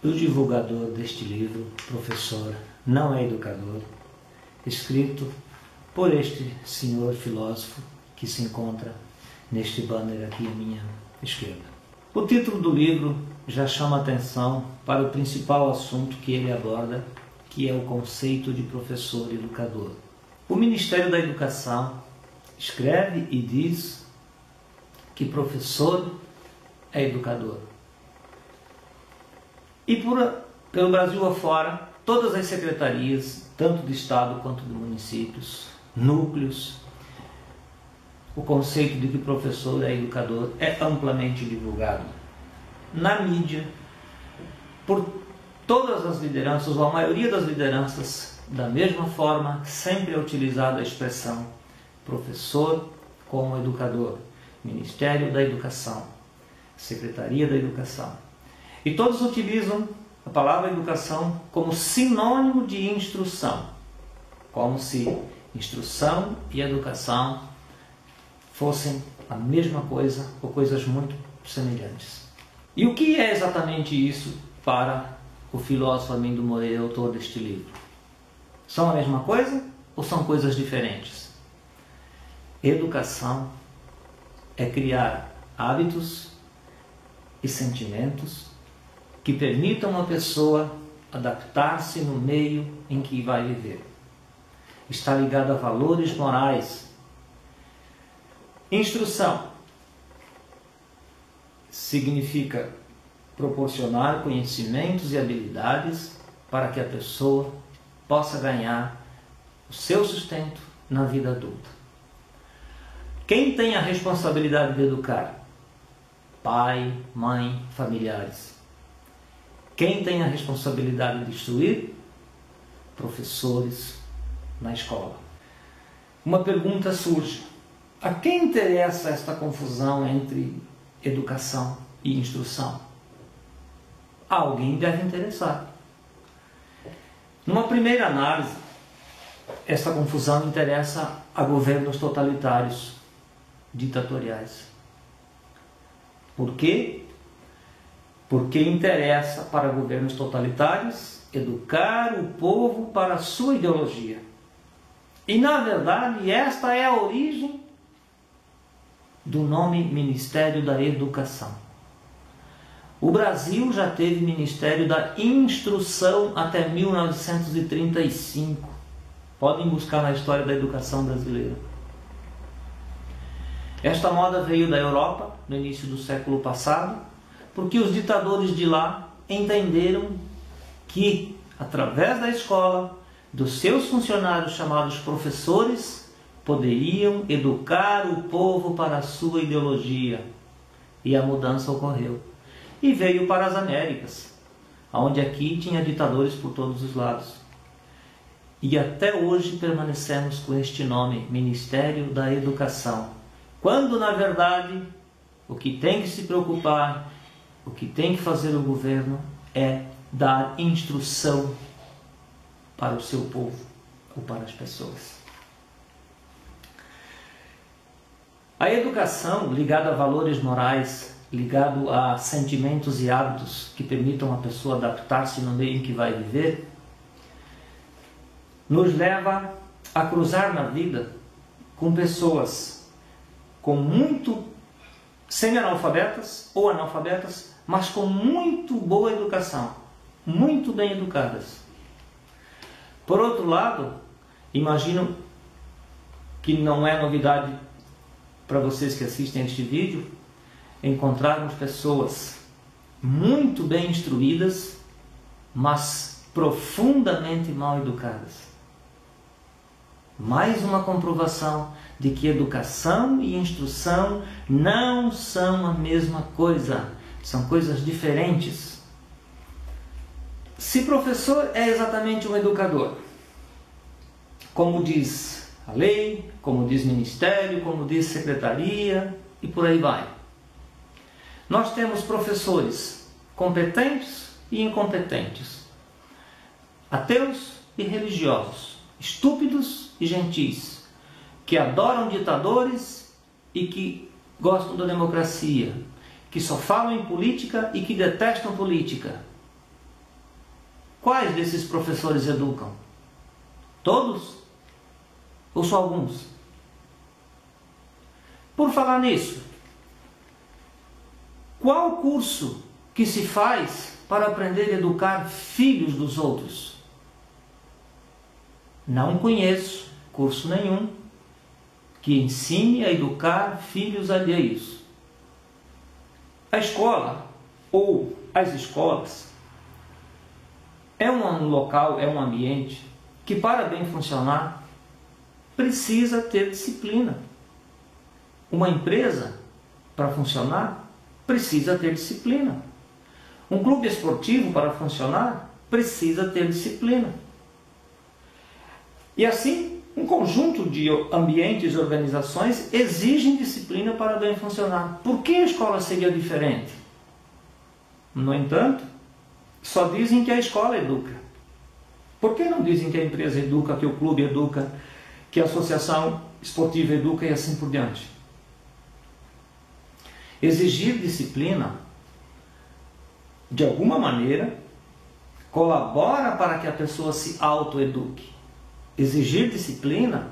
o divulgador deste livro, professor, não é educador, escrito por este senhor filósofo que se encontra neste banner aqui à minha esquerda. O título do livro já chama atenção para o principal assunto que ele aborda, que é o conceito de professor educador. O Ministério da Educação escreve e diz que professor é educador. E pelo Brasil afora, todas as secretarias, tanto do Estado quanto de municípios, núcleos, o conceito de que professor é educador é amplamente divulgado na mídia, por todas as lideranças, ou a maioria das lideranças. Da mesma forma, sempre é utilizada a expressão professor como educador, Ministério da Educação, Secretaria da Educação. E todos utilizam a palavra educação como sinônimo de instrução, como se instrução e educação fossem a mesma coisa ou coisas muito semelhantes. E o que é exatamente isso para o filósofo Armindo Moreira, autor deste livro? São a mesma coisa ou são coisas diferentes? Educação é criar hábitos e sentimentos que permitam a pessoa adaptar-se no meio em que vai viver. Está ligado a valores morais. Instrução significa proporcionar conhecimentos e habilidades para que a pessoa possa ganhar o seu sustento na vida adulta. Quem tem a responsabilidade de educar? Pai, mãe, familiares. Quem tem a responsabilidade de instruir? Professores na escola. Uma pergunta surge: a quem interessa esta confusão entre educação e instrução? A alguém deve interessar. Numa primeira análise, esta confusão interessa a governos totalitários, ditatoriais. Por quê? Porque interessa para governos totalitários educar o povo para a sua ideologia. E, na verdade, esta é a origem do nome Ministério da Educação. O Brasil já teve Ministério da Instrução até 1935. Podem buscar na história da educação brasileira. Esta moda veio da Europa no início do século passado, porque os ditadores de lá entenderam que, através da escola, dos seus funcionários chamados professores, poderiam educar o povo para a sua ideologia. E a mudança ocorreu. E veio para as Américas, onde aqui tinha ditadores por todos os lados. E até hoje permanecemos com este nome, Ministério da Educação. Quando, na verdade, o que tem que se preocupar, o que tem que fazer o governo é dar instrução para o seu povo ou para as pessoas. A educação, ligada a valores morais, ligado a sentimentos e hábitos que permitam a pessoa adaptar-se no meio em que vai viver, nos leva a cruzar na vida com pessoas semi-analfabetas ou analfabetas, mas com muito boa educação, muito bem educadas. Por outro lado, imagino que não é novidade para vocês que assistem a este vídeo encontrarmos pessoas muito bem instruídas, mas profundamente mal educadas. Mais uma comprovação de que educação e instrução não são a mesma coisa, são coisas diferentes. Se professor é exatamente um educador, como diz a lei, como diz ministério, como diz secretaria e por aí vai. Nós temos professores competentes e incompetentes, ateus e religiosos, estúpidos e gentis, que adoram ditadores e que gostam da democracia, que só falam em política e que detestam política. Quais desses professores educam? Todos? Ou só alguns? Por falar nisso, qual curso que se faz para aprender a educar filhos dos outros? Não conheço curso nenhum que ensine a educar filhos alheios. A escola ou as escolas é um local, é um ambiente que, para bem funcionar, precisa ter disciplina. Uma empresa, para funcionar, precisa ter disciplina. Um clube esportivo, para funcionar, precisa ter disciplina. E assim, um conjunto de ambientes e organizações exigem disciplina para bem funcionar. Por que a escola seria diferente? No entanto, só dizem que a escola educa. Por que não dizem que a empresa educa, que o clube educa, que a associação esportiva educa e assim por diante? Exigir disciplina, de alguma maneira, colabora para que a pessoa se autoeduque. Exigir disciplina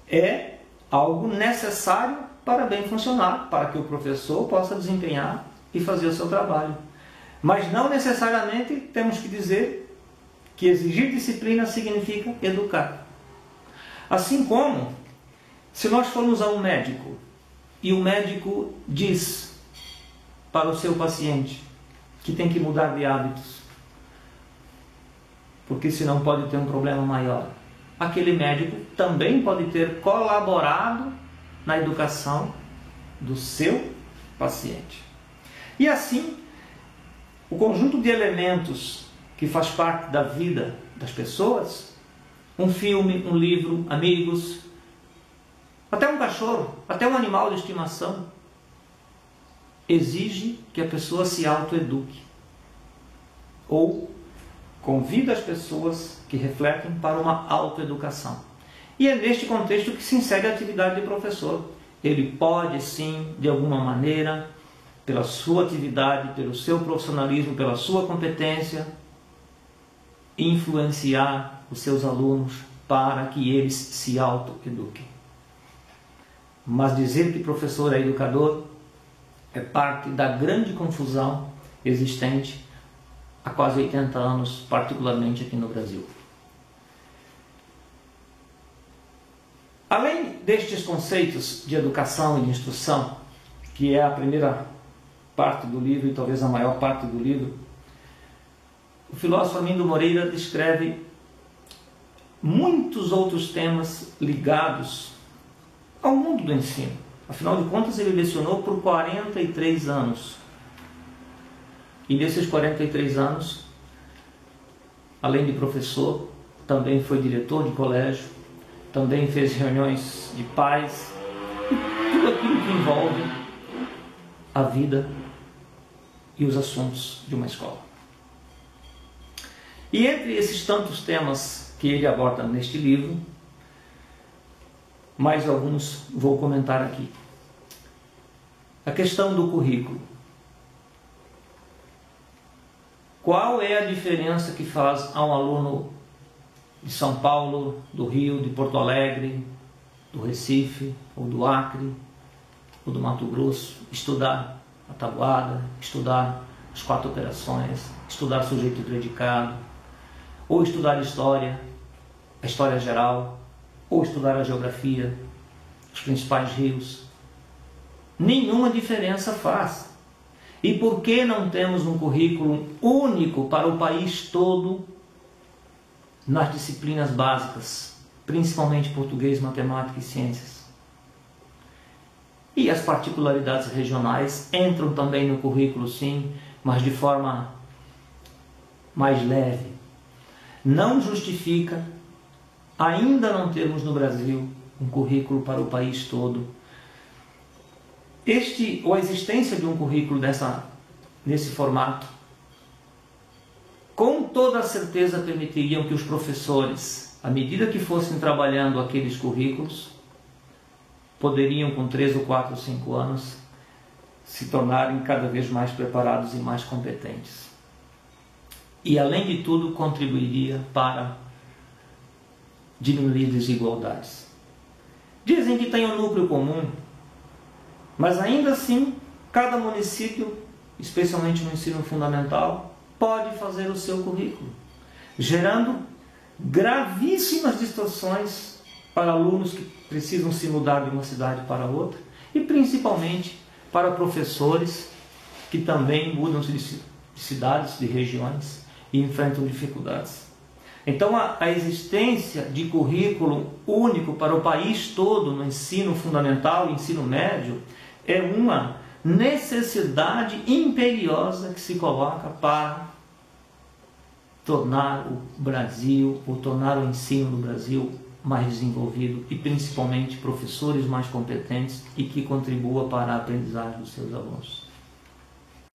é algo necessário para bem funcionar, para que o professor possa desempenhar e fazer o seu trabalho. Mas não necessariamente temos que dizer que exigir disciplina significa educar. Assim como, se nós formos a um médico e o médico diz para o seu paciente que tem que mudar de hábitos, porque senão pode ter um problema maior, aquele médico também pode ter colaborado na educação do seu paciente. E assim, o conjunto de elementos que faz parte da vida das pessoas, um filme, um livro, amigos, até um cachorro, até um animal de estimação, exige que a pessoa se autoeduque ou convida as pessoas que refletem para uma autoeducação. E é neste contexto que se insere a atividade de professor. Ele pode sim, de alguma maneira, pela sua atividade, pelo seu profissionalismo, pela sua competência, influenciar os seus alunos para que eles se autoeduquem. Mas dizer que professor é educador é parte da grande confusão existente há quase 80 anos, particularmente aqui no Brasil. Além destes conceitos de educação e de instrução, que é a primeira parte do livro e talvez a maior parte do livro, o filósofo Armindo Moreira descreve muitos outros temas ligados ao mundo do ensino. Afinal de contas, ele lecionou por 43 anos. E nesses 43 anos, além de professor, também foi diretor de colégio, também fez reuniões de pais, e tudo aquilo que envolve a vida e os assuntos de uma escola. E entre esses tantos temas que ele aborda neste livro, mais alguns vou comentar aqui. A questão do currículo. Qual é a diferença que faz a um aluno de São Paulo, do Rio, de Porto Alegre, do Recife, ou do Acre, ou do Mato Grosso, estudar a tabuada, estudar as 4 operações, estudar sujeito e predicado, ou estudar história, a história geral, ou estudar a geografia, os principais rios? Nenhuma diferença faz. E por que não temos um currículo único para o país todo nas disciplinas básicas, principalmente português, matemática e ciências? E as particularidades regionais entram também no currículo, sim, mas de forma mais leve. Não justifica ainda não termos no Brasil um currículo para o país todo. Ou a existência de um currículo nesse formato, com toda a certeza permitiriam que os professores, à medida que fossem trabalhando aqueles currículos, poderiam com 3 ou 4 ou 5 anos se tornarem cada vez mais preparados e mais competentes. e, além de tudo, contribuiria para diminuir desigualdades. Dizem que tem um núcleo comum, mas ainda assim, cada município, especialmente no ensino fundamental, pode fazer o seu currículo, gerando gravíssimas distorções para alunos que precisam se mudar de uma cidade para outra e principalmente para professores que também mudam-se de cidades, de regiões e enfrentam dificuldades. Então a existência de currículo único para o país todo no ensino fundamental e ensino médio é uma necessidade imperiosa que se coloca para tornar o Brasil, ou tornar o ensino do Brasil mais desenvolvido e principalmente professores mais competentes e que contribua para a aprendizagem dos seus alunos.